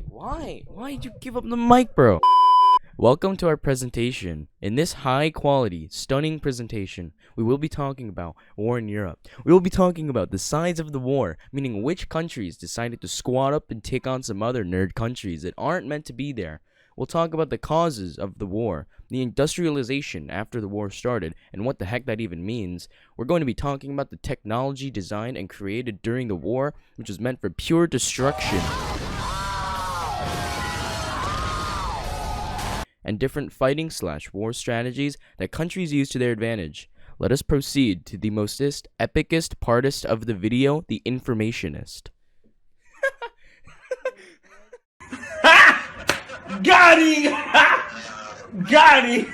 Why did you give up the mic, bro? Welcome to our presentation. In this high quality, stunning presentation, we will be talking about war in Europe. We will be talking about the size of the war, meaning which countries decided to squat up and take on some other nerd countries that aren't meant to be there. We'll talk about the causes of the war, the industrialization after the war started, and what the heck that even means. We're going to be talking about the technology designed and created during the war, which was meant for pure destruction, and different fighting/war strategies that countries use to their advantage. Let us proceed to the mostest, epicest partist of the video, the informationist. Got him! Got him!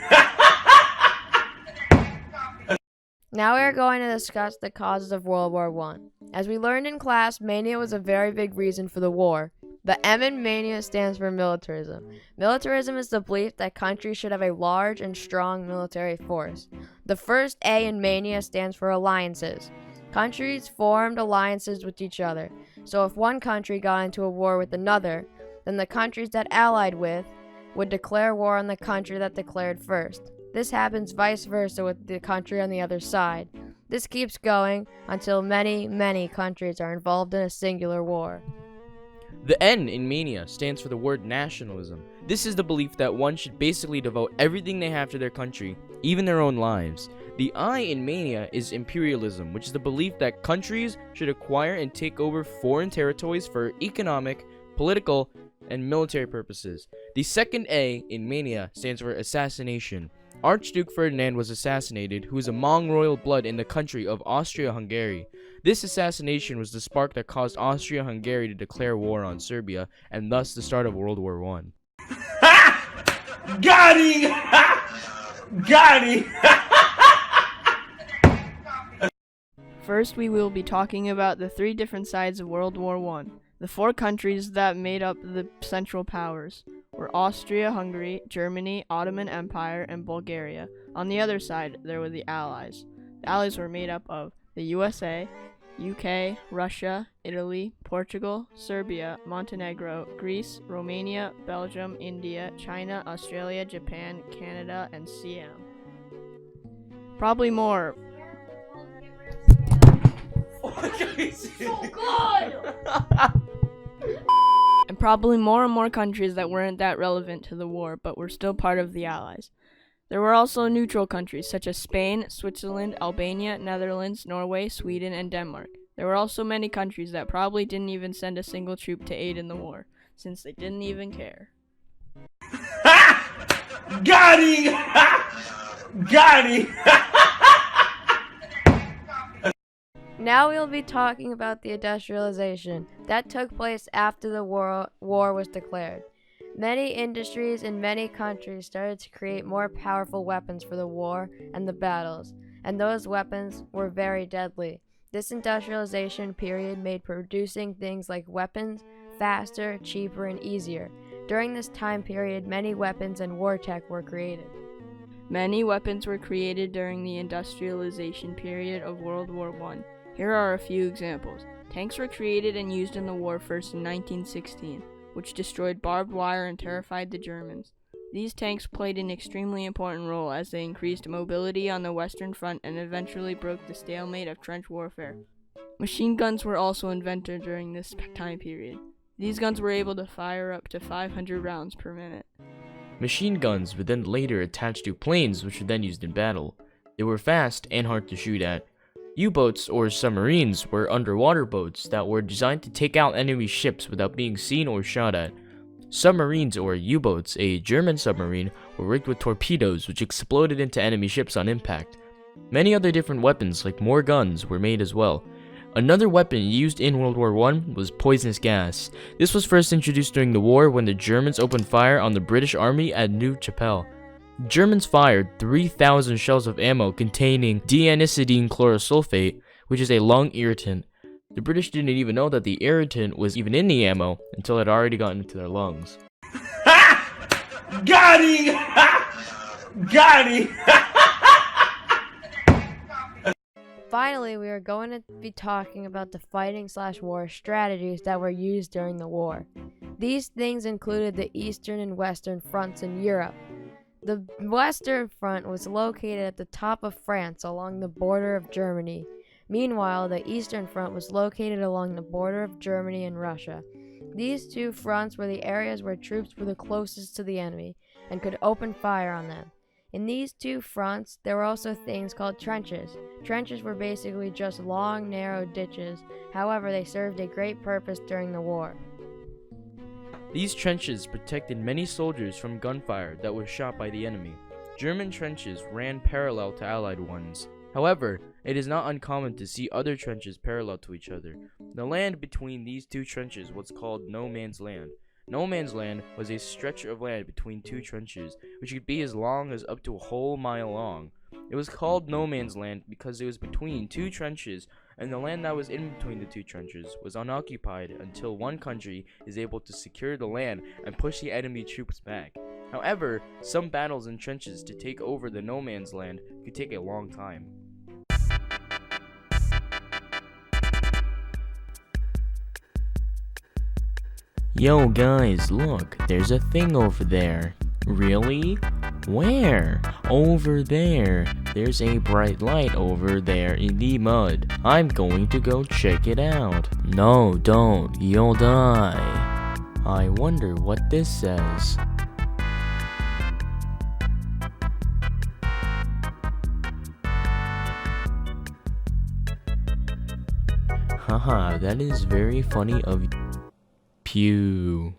Now we are going to discuss the causes of World War I. As we learned in class, mania was a very big reason for the war. The M in mania stands for militarism. Militarism is the belief that countries should have a large and strong military force. The first A in mania stands for alliances. Countries formed alliances with each other. So if one country got into a war with another, then the countries that allied with would declare war on the country that declared first. This happens vice versa with the country on the other side. This keeps going until many countries are involved in a singular war. The N in mania stands for the word nationalism. This is the belief that one should basically devote everything they have to their country, even their own lives. The I in mania is imperialism, which is the belief that countries should acquire and take over foreign territories for economic, political, and military purposes. The second A in mania stands for assassination. Archduke Ferdinand was assassinated, who is among royal blood in the country of Austria-Hungary. This assassination was the spark that caused Austria-Hungary to declare war on Serbia, and thus the start of World War I. Got him! Got him! First, we will be talking about the three different sides of World War I. The four countries that made up the Central Powers were Austria-Hungary, Germany, Ottoman Empire, and Bulgaria. On the other side, there were the Allies. The Allies were made up of the USA, UK, Russia, Italy, Portugal, Serbia, Montenegro, Greece, Romania, Belgium, India, China, Australia, Japan, Canada, and Siam. Probably more. And probably more and more countries that weren't that relevant to the war, but were still part of the Allies. There were also neutral countries such as Spain, Switzerland, Albania, Netherlands, Norway, Sweden, and Denmark. There were also many countries that probably didn't even send a single troop to aid in the war, since they didn't even care. Got him! Got him! Now we will be talking about the industrialization that took place after the war was declared. Many industries in many countries started to create more powerful weapons for the war and the battles, and those weapons were very deadly. This industrialization period made producing things like weapons faster, cheaper, and easier. During this time period, many weapons and war tech were created. Many weapons were created during the industrialization period of World War I. Here are a few examples. Tanks were created and used in the war first in 1916, which destroyed barbed wire and terrified the Germans. These tanks played an extremely important role as they increased mobility on the Western Front and eventually broke the stalemate of trench warfare. Machine guns were also invented during this time period. These guns were able to fire up to 500 rounds per minute. Machine guns were then later attached to planes, which were then used in battle. They were fast and hard to shoot at. U-boats or submarines were underwater boats that were designed to take out enemy ships without being seen or shot at. Submarines or U-boats, a German submarine, were rigged with torpedoes which exploded into enemy ships on impact. Many other different weapons like more guns were made as well. Another weapon used in World War I was poisonous gas. This was first introduced during the war when the Germans opened fire on the British Army at Neuve Chapelle. Germans fired 3,000 shells of ammo containing dianisodine chlorosulfate, which is a lung irritant. The British didn't even know that the irritant was even in the ammo until it had already gotten into their lungs. Got him! Got him! Finally, we are going to be talking about the fighting/war strategies that were used during the war. These things included the Eastern and Western fronts in Europe. The Western Front was located at the top of France along the border of Germany. Meanwhile, the Eastern Front was located along the border of Germany and Russia. These two fronts were the areas where troops were the closest to the enemy and could open fire on them. In these two fronts, there were also things called trenches. Trenches were basically just long, narrow ditches. However, they served a great purpose during the war. These trenches protected many soldiers from gunfire that was shot by the enemy. German trenches ran parallel to Allied ones. However, it is not uncommon to see other trenches parallel to each other. The land between these two trenches was called no man's land. No man's land was a stretch of land between two trenches, which could be as long as up to a whole mile long. It was called no man's land because it was between two trenches, and the land that was in between the two trenches was unoccupied until one country is able to secure the land and push the enemy troops back. However, some battles in trenches to take over the no man's land could take a long time. Yo guys, look, there's a thing over there. Really? Where? Over there. There's a bright light over there in the mud. I'm going to go check it out. No, don't. You'll die. I wonder what this says. Haha, that is very funny of Pew.